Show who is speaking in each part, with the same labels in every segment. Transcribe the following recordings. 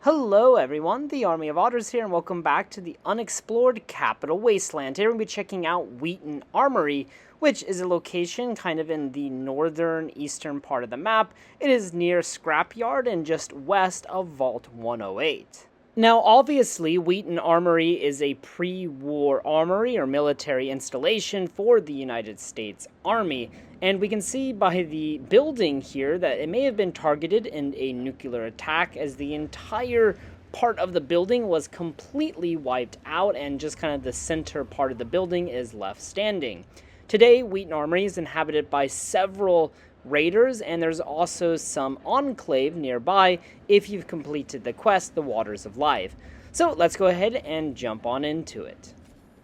Speaker 1: Hello everyone, the Army of Otters here, and welcome back to the Unexplored Capital Wasteland. Here we'll be checking out Wheaton Armory, which is a location kind of in the northern eastern part of the map. It is near Scrapyard and just west of Vault 108. Now, obviously, Wheaton Armory is a pre-war armory or military installation for the United States Army, and we can see by the building here that it may have been targeted in a nuclear attack, as the entire part of the building was completely wiped out and just kind of the center part of the building is left standing. Today, Wheaton Armory is inhabited by several raiders, and there's also some enclave nearby if you've completed the quest, the Waters of Life. So let's go ahead and jump on into it.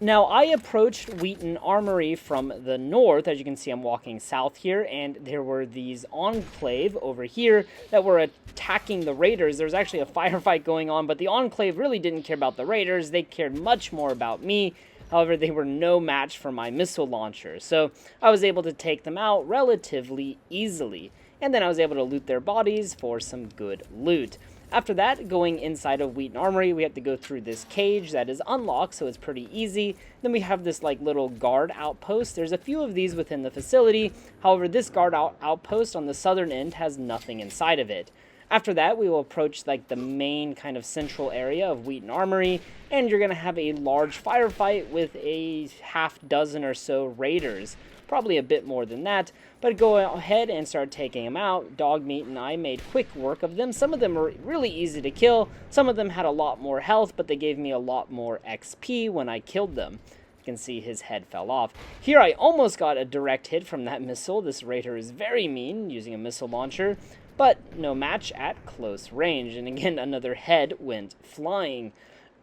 Speaker 1: Now, I approached Wheaton Armory from the north. As you can see, I'm walking south here, and there were these enclave over here that were attacking the raiders. There's actually a firefight going on, but the enclave really didn't care about the raiders. They cared much more about me. However, they were no match for my missile launcher, so I was able to take them out relatively easily. And then I was able to loot their bodies for some good loot. After that, going inside of Wheaton Armory, we have to go through this cage that is unlocked, so it's pretty easy. Then we have this little guard outpost. There's a few of these within the facility. However, this guard outpost on the southern end has nothing inside of it. After that, we will approach the main kind of central area of Wheaton Armory, and you're going to have a large firefight with a half dozen or so raiders. Probably a bit more than that, but go ahead and start taking them out. Dogmeat and I made quick work of them. Some of them were really easy to kill. Some of them had a lot more health, but they gave me a lot more XP when I killed them. You can see his head fell off. Here I almost got a direct hit from that missile. This raider is very mean using a missile launcher, but no match at close range. And again, another head went flying.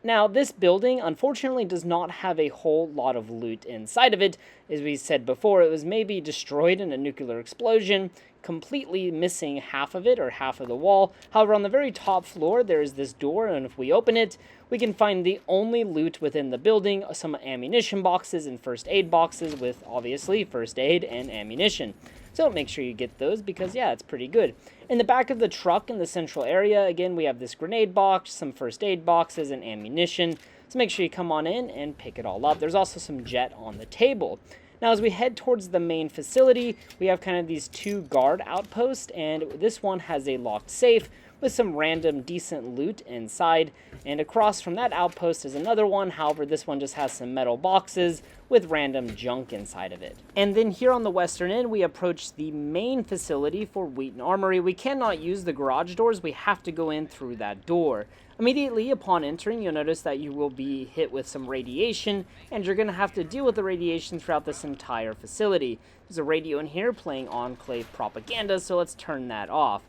Speaker 1: Now, this building, unfortunately, does not have a whole lot of loot inside of it. As we said before, it was maybe destroyed in a nuclear explosion, completely missing half of it, or half of the wall. However, on the very top floor, there is this door, and if we open it, we can find the only loot within the building, some ammunition boxes and first aid boxes with, obviously, first aid and ammunition. So make sure you get those because, yeah, it's pretty good. In the back of the truck in the central area, again, we have this grenade box, some first aid boxes, and ammunition. So make sure you come on in and pick it all up. There's also some jet on the table. Now, as we head towards the main facility, we have kind of these two guard outposts, and this one has a locked safe with some random decent loot inside. And across from that outpost is another one. However, this one just has some metal boxes with random junk inside of it. And then here on the western end, we approach the main facility for Wheaton Armory. We cannot use the garage doors. We have to go in through that door. Immediately upon entering, you'll notice that you will be hit with some radiation, and you're going to have to deal with the radiation throughout this entire facility. There's a radio in here playing Enclave propaganda, so let's turn that off.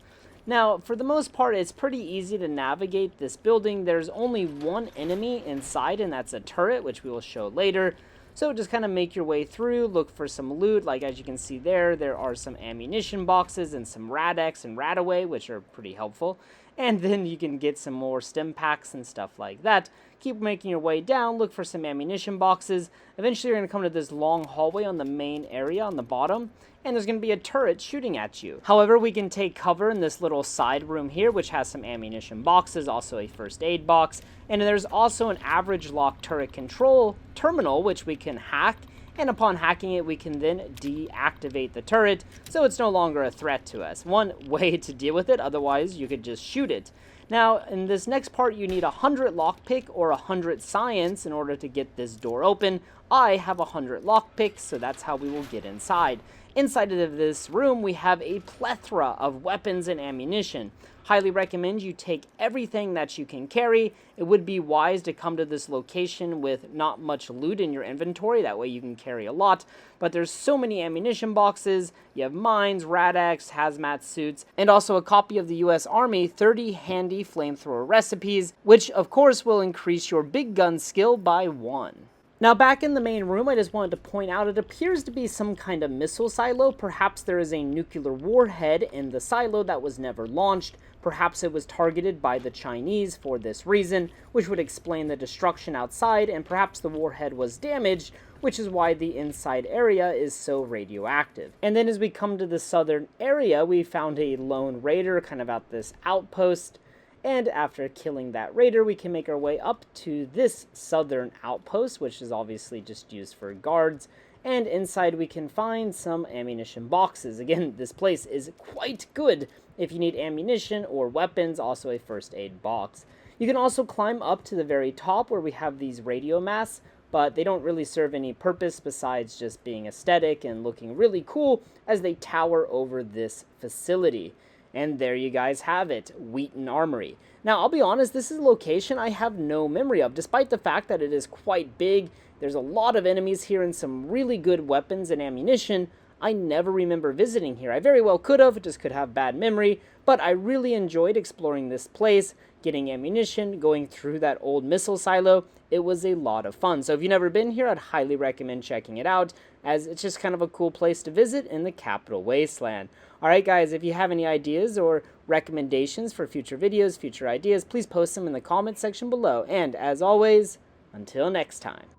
Speaker 1: Now, for the most part, it's pretty easy to navigate this building. There's only one enemy inside, and that's a turret, which we will show later. So just kind of make your way through, look for some loot. As you can see there are some ammunition boxes and some Rad-X and Radaway, which are pretty helpful. And then you can get some more stim packs and stuff like that. Keep making your way down, look for some ammunition boxes. Eventually you're going to come to this long hallway on the main area on the bottom, and there's going to be a turret shooting at you. However, we can take cover in this little side room here, which has some ammunition boxes, also a first aid box, and there's also an average lock turret control terminal, which we can hack. And upon hacking it, we can then deactivate the turret, so it's no longer a threat to us. One way to deal with it, otherwise you could just shoot it. Now, in this next part, you need 100 lockpick or 100 science in order to get this door open. I have 100 lockpicks, so that's how we will get inside. Inside of this room, we have a plethora of weapons and ammunition. Highly recommend you take everything that you can carry. It would be wise to come to this location with not much loot in your inventory. That way you can carry a lot. But there's so many ammunition boxes. You have mines, Rad-X, hazmat suits, and also a copy of the U.S. Army 30 handy flamethrower recipes, which of course will increase your big gun skill by 1. Now, back in the main room, I just wanted to point out it appears to be some kind of missile silo. Perhaps there is a nuclear warhead in the silo that was never launched. Perhaps it was targeted by the Chinese for this reason, which would explain the destruction outside, and perhaps the warhead was damaged, which is why the inside area is so radioactive. And then as we come to the southern area, we found a lone raider kind of at this outpost. And after killing that raider, we can make our way up to this southern outpost, which is obviously just used for guards. And inside we can find some ammunition boxes. Again, this place is quite good if you need ammunition or weapons, also a first aid box. You can also climb up to the very top where we have these radio masts, but they don't really serve any purpose besides just being aesthetic and looking really cool as they tower over this facility. And there you guys have it, Wheaton Armory. Now, I'll be honest, this is a location I have no memory of, despite the fact that it is quite big. There's a lot of enemies here and some really good weapons and ammunition. I never remember visiting here. I very well could have, just could have bad memory, but I really enjoyed exploring this place, getting ammunition, going through that old missile silo. It was a lot of fun. So if you've never been here, I'd highly recommend checking it out, as it's just kind of a cool place to visit in the Capital Wasteland. Alright guys, if you have any ideas or recommendations for future videos, future ideas, please post them in the comment section below. And as always, until next time.